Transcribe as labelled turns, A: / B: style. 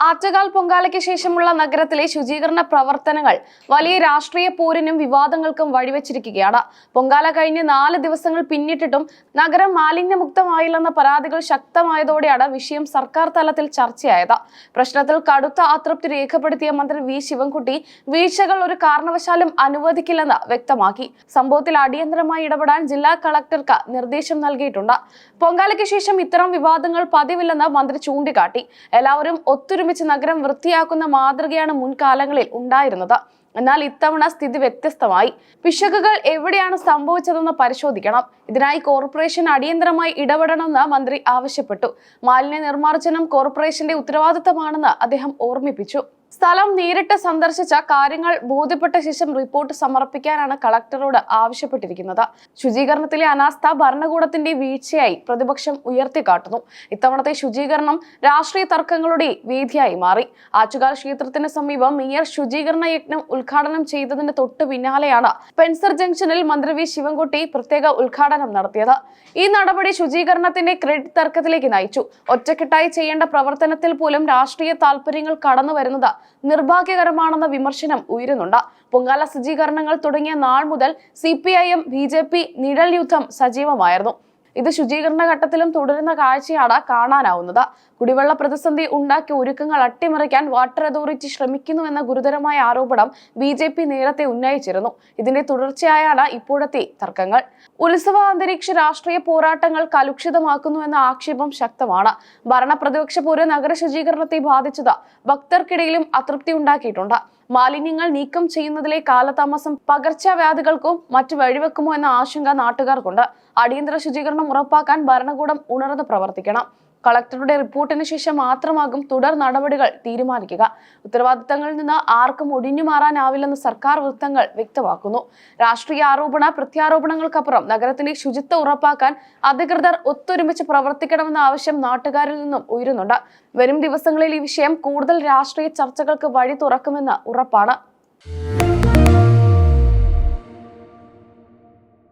A: ആറ്റുകാൽ പൊങ്കാലയ്ക്ക് ശേഷമുള്ള നഗരത്തിലെ ശുചീകരണ പ്രവർത്തനങ്ങൾ വലിയ രാഷ്ട്രീയ പോരിനും വിവാദങ്ങൾക്കും വഴിവെച്ചിരിക്കുകയാണ്. പൊങ്കാല കഴിഞ്ഞ് 4 ദിവസങ്ങൾ പിന്നിട്ടിട്ടും നഗരം മാലിന്യമുക്തമായില്ലെന്ന പരാതികൾ ശക്തമായതോടെയാണ് വിഷയം സർക്കാർ തലത്തിൽ ചർച്ചയായത്. പ്രശ്നത്തിൽ കടുത്ത അതൃപ്തി രേഖപ്പെടുത്തിയ മന്ത്രി വി ശിവൻകുട്ടി വീഴ്ചകൾ ഒരു കാരണവശാലും അനുവദിക്കില്ലെന്ന് വ്യക്തമാക്കി. സംഭവത്തിൽ അടിയന്തരമായി ഇടപെടാൻ ജില്ലാ കളക്ടർക്ക് നിർദ്ദേശം നൽകിയിട്ടുണ്ട്. പൊങ്കാലയ്ക്ക് ശേഷം ഇത്തരം വിവാദങ്ങൾ പതിവില്ലെന്ന് മന്ത്രി ചൂണ്ടിക്കാട്ടി. എല്ലാവരും ഒത്തൊരുമിച്ച് നഗരം വൃത്തിയാക്കുന്ന മാതൃകയാണ് മുൻകാലങ്ങളിൽ ഉണ്ടായിരുന്നത്. എന്നാൽ ഇത്തവണ സ്ഥിതി വ്യത്യസ്തമായി. പിശകുകൾ എവിടെയാണ് സംഭവിച്ചതെന്ന് പരിശോധിക്കണം. ഇതിനായി കോർപ്പറേഷൻ അടിയന്തരമായി ഇടപെടണമെന്ന് മന്ത്രി ആവശ്യപ്പെട്ടു. മാലിന്യ നിർമ്മാർജ്ജനം കോർപ്പറേഷന്റെ ഉത്തരവാദിത്തമാണെന്ന് അദ്ദേഹം ഓർമ്മിപ്പിച്ചു. സ്ഥലം നേരിട്ട് സന്ദർശിച്ച കാര്യങ്ങൾ ബോധ്യപ്പെട്ട ശേഷം റിപ്പോർട്ട് സമർപ്പിക്കാനാണ് കളക്ടറോട് ആവശ്യപ്പെട്ടിരിക്കുന്നത്. ശുചീകരണത്തിലെ അനാസ്ഥ ഭരണകൂടത്തിന്റെ വീഴ്ചയായി പ്രതിപക്ഷം ഉയർത്തിക്കാട്ടുന്നു. ഇത്തവണത്തെ ശുചീകരണം രാഷ്ട്രീയ തർക്കങ്ങളുടെ വേദിയായി മാറി. ആറ്റുകാൽ ക്ഷേത്രത്തിന് സമീപം മേയർ ശുചീകരണ യജ്ഞം ഉദ്ഘാടനം ചെയ്തതിന് തൊട്ടു പിന്നാലെയാണ് പെൻസർ ജംഗ്ഷനിൽ മന്ത്രി വി ശിവൻകുട്ടി പ്രത്യേക ഉദ്ഘാടനം നടത്തിയത്. ഈ നടപടി ശുചീകരണത്തിന്റെ ക്രെഡിറ്റ് തർക്കത്തിലേക്ക് നയിച്ചു. ഒറ്റക്കെട്ടായി ചെയ്യേണ്ട പ്രവർത്തനത്തിൽ പോലും രാഷ്ട്രീയ താൽപര്യങ്ങൾ കടന്നു വരുന്നത് നിർഭാഗ്യകരമാണെന്ന വിമർശനം ഉയരുന്നുണ്ട്. പൊങ്കാല ശുചീകരണങ്ങൾ തുടങ്ങിയ നാൾ മുതൽ CPIM BJP നിഴൽ യുദ്ധം സജീവമായിരുന്നു. ഇത് ശുചീകരണ ഘട്ടത്തിലും തുടരുന്ന കാഴ്ചയാണ് കാണാനാവുന്നത്. കുടിവെള്ള പ്രതിസന്ധി ഉണ്ടാക്കിയ ഒരുക്കങ്ങൾ അട്ടിമറിക്കാൻ വാട്ടർ അതോറിറ്റി ശ്രമിക്കുന്നുവെന്ന ഗുരുതരമായ ആരോപണം BJP നേരത്തെ ഉന്നയിച്ചിരുന്നു. ഇതിന്റെ തുടർച്ചയായാണ് ഇപ്പോഴത്തെ തർക്കങ്ങൾ. ഉത്സവ അന്തരീക്ഷ രാഷ്ട്രീയ പോരാട്ടങ്ങൾ കലുഷിതമാക്കുന്നുവെന്ന ആക്ഷേപം ശക്തമാണ്. ഭരണ പ്രതിപക്ഷ പോര് നഗര ശുചീകരണത്തെ ബാധിച്ചത് ഭക്തർക്കിടയിലും അതൃപ്തി ഉണ്ടാക്കിയിട്ടുണ്ട്. മാലിന്യങ്ങൾ നീക്കം ചെയ്യുന്നതിലെ കാലതാമസം പകർച്ചവ്യാധികൾക്കും മറ്റു വഴിവെക്കുമോ എന്ന ആശങ്ക നാട്ടുകാർക്കുണ്ട്. അടിയന്തര ശുചീകരണം ഉറപ്പാക്കാൻ ഭരണകൂടം ഉണർന്ന് പ്രവർത്തിക്കണം. കളക്ടറുടെ റിപ്പോർട്ടിന് ശേഷം മാത്രമാകും തുടർ നടപടികൾ തീരുമാനിക്കുക. ഉത്തരവാദിത്തങ്ങളിൽ നിന്ന് ആർക്കും ഒഴിഞ്ഞു മാറാനാവില്ലെന്ന് സർക്കാർ വൃത്തങ്ങൾ വ്യക്തമാക്കുന്നു. രാഷ്ട്രീയ ആരോപണ പ്രത്യാരോപണങ്ങൾക്കപ്പുറം നഗരത്തിന്റെ ശുചിത്വം ഉറപ്പാക്കാൻ അധികൃതർ ഒത്തൊരുമിച്ച് പ്രവർത്തിക്കണമെന്ന ആവശ്യം നാട്ടുകാരിൽ നിന്നും ഉയരുന്നുണ്ട്. വരും ദിവസങ്ങളിൽ ഈ വിഷയം കൂടുതൽ രാഷ്ട്രീയ ചർച്ചകൾക്ക് വഴി തുറക്കുമെന്ന് ഉറപ്പാണ്.